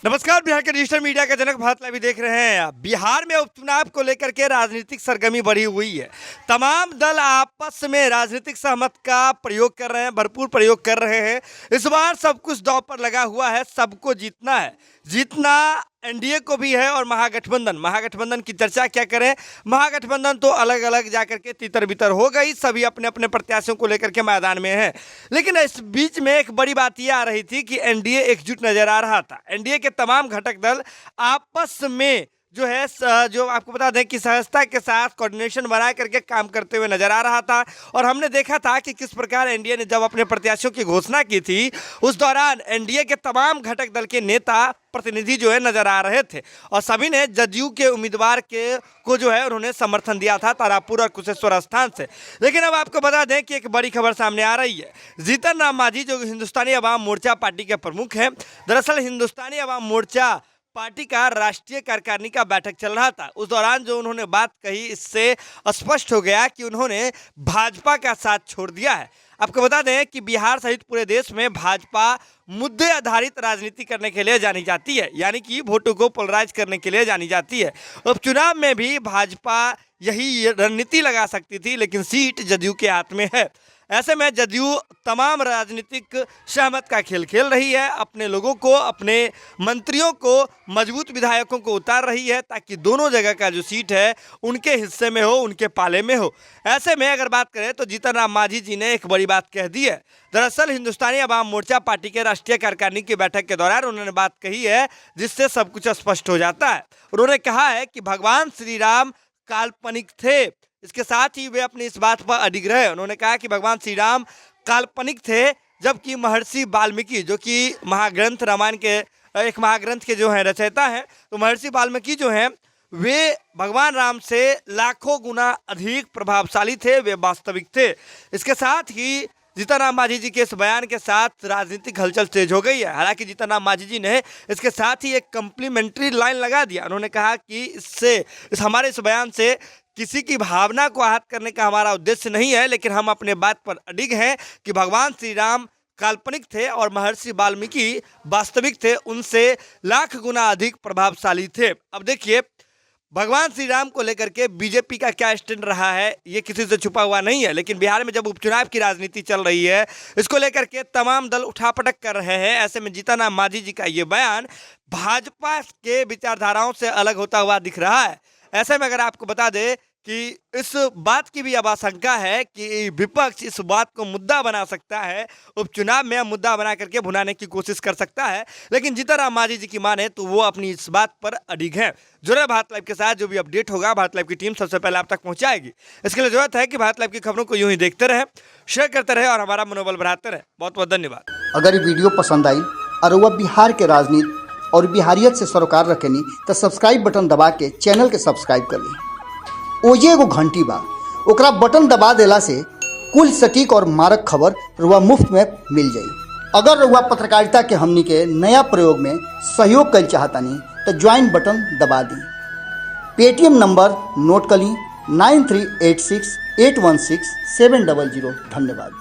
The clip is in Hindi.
नमस्कार। बिहार के डिजिटल मीडिया का जनक भारत लाइव देख रहे हैं। बिहार में उपचुनाव को लेकर के राजनीतिक सरगर्मी बढ़ी हुई है। तमाम दल आपस में राजनीतिक सहमत का प्रयोग कर रहे हैं, भरपूर प्रयोग कर रहे हैं। इस बार सब कुछ दांव पर लगा हुआ है, सबको जीतना है। जीतना एनडीए को भी है और महागठबंधन की चर्चा क्या करें। महागठबंधन तो अलग अलग जाकर के तितर बितर हो गई, सभी अपने अपने प्रत्याशियों को लेकर के मैदान में है। लेकिन इस बीच में एक बड़ी बात यह आ रही थी कि एनडीए एकजुट नजर आ रहा था। एनडीए के तमाम घटक दल आपस में जो है जो आपको बता दें कि सहजता के साथ कोऑर्डिनेशन बना करके काम करते हुए नजर आ रहा था। और हमने देखा था कि किस प्रकार एनडीए ने जब अपने प्रत्याशियों की घोषणा की थी, उस दौरान एनडीए के तमाम घटक दल के नेता प्रतिनिधि जो है नजर आ रहे थे और सभी ने जदयू के उम्मीदवार को जो है उन्होंने समर्थन दिया था तारापुर और कुशेश्वर स्थान से। लेकिन अब आपको बता दें कि एक बड़ी खबर सामने आ रही है। जीतन राम मांझी जो हिंदुस्तानी अवाम मोर्चा पार्टी के प्रमुख हैं, दरअसल हिंदुस्तानी अवाम मोर्चा पार्टी का राष्ट्रीय कार्यकारिणी का बैठक चल रहा था। उस दौरान जो उन्होंने बात कही, इससे स्पष्ट हो गया कि उन्होंने भाजपा का साथ छोड़ दिया है। आपको बता दें कि बिहार सहित पूरे देश में भाजपा मुद्दे आधारित राजनीति करने के लिए जानी जाती है, यानी कि वोटों को पोलराइज करने के लिए जानी जाती है। उपचुनाव में भी भाजपा यही रणनीति लगा सकती थी, लेकिन सीट जदयू के हाथ में है। ऐसे में जदयू तमाम राजनीतिक सहमत का खेल खेल रही है, अपने लोगों को, अपने मंत्रियों को, मजबूत विधायकों को उतार रही है ताकि दोनों जगह का जो सीट है उनके हिस्से में हो, उनके पाले में हो। ऐसे में अगर बात करें तो जीतन राम मांझी जी ने एक बड़ी बात कह दी है। दरअसल हिंदुस्तानी अवाम मोर्चा पार्टी के राष्ट्रीय कार्यकारिणी की बैठक के दौरान उन्होंने बात कही है जिससे सब कुछ स्पष्ट हो जाता है। उन्होंने कहा है कि भगवान श्री राम काल्पनिक थे, इसके साथ ही वे अपनी इस बात पर अडिग रहे। उन्होंने कहा कि भगवान श्री राम काल्पनिक थे, जबकि महर्षि वाल्मीकि जो कि महाग्रंथ रामायण के एक महाग्रंथ के जो हैं रचयिता हैं, तो महर्षि वाल्मीकि जो हैं वे भगवान राम से लाखों गुना अधिक प्रभावशाली थे, वे वास्तविक थे। इसके साथ ही जीतन राम मांझी जी के इस बयान के साथ राजनीतिक हलचल तेज हो गई है। हालांकि जीतन राम मांझी जी ने इसके साथ ही एक कम्प्लीमेंट्री लाइन लगा दिया। उन्होंने कहा कि हमारे इस बयान से किसी की भावना को आहत करने का हमारा उद्देश्य नहीं है, लेकिन हम अपने बात पर अडिग हैं कि भगवान श्री राम काल्पनिक थे और महर्षि वाल्मीकि वास्तविक थे, उनसे लाख गुना अधिक प्रभावशाली थे। अब देखिए, भगवान श्री राम को लेकर के बीजेपी का क्या स्टैंड रहा है ये किसी से छुपा हुआ नहीं है। लेकिन बिहार में जब उपचुनाव की राजनीति चल रही है, इसको लेकर के तमाम दल उठापटक कर रहे हैं। ऐसे में जीतन राम मांझी जी का ये बयान भाजपा के विचारधाराओं से अलग होता हुआ दिख रहा है। ऐसे में अगर आपको बता दें कि इस बात की भी अब आशंका है कि विपक्ष इस बात को मुद्दा बना सकता है, उपचुनाव में मुद्दा बना करके भुनाने की कोशिश कर सकता है। लेकिन जीतन राम मांझी जी की माने तो वो अपनी इस बात पर अडिग है। जुड़े भारत लाइव के साथ, जो भी अपडेट होगा भारत लाइव की टीम सबसे पहले आप तक पहुंचाएगी। इसके लिए जरूरत है कि भारत लाइव की खबरों को यूं ही देखते रहें, शेयर करते रहें और हमारा मनोबल बढ़ाते रहें। बहुत बहुत धन्यवाद। अगर ये वीडियो पसंद आई और वह बिहार के राजनीति और बिहारियत से सरोकार रखेनी तो सब्सक्राइब बटन दबा के चैनल के सब्सक्राइब कर ली। ओजे एगो घंटी बा, ओकरा बटन दबा देला से कुल सटीक और मारक खबर रुआ मुफ्त में मिल जाई। अगर रुआ पत्रकारिता के हमनी के नया प्रयोग में सहयोग कर चाहतानी तो ज्वाइन बटन दबा दी। पेटीएम नंबर नोट कर ली 9386816700। धन्यवाद।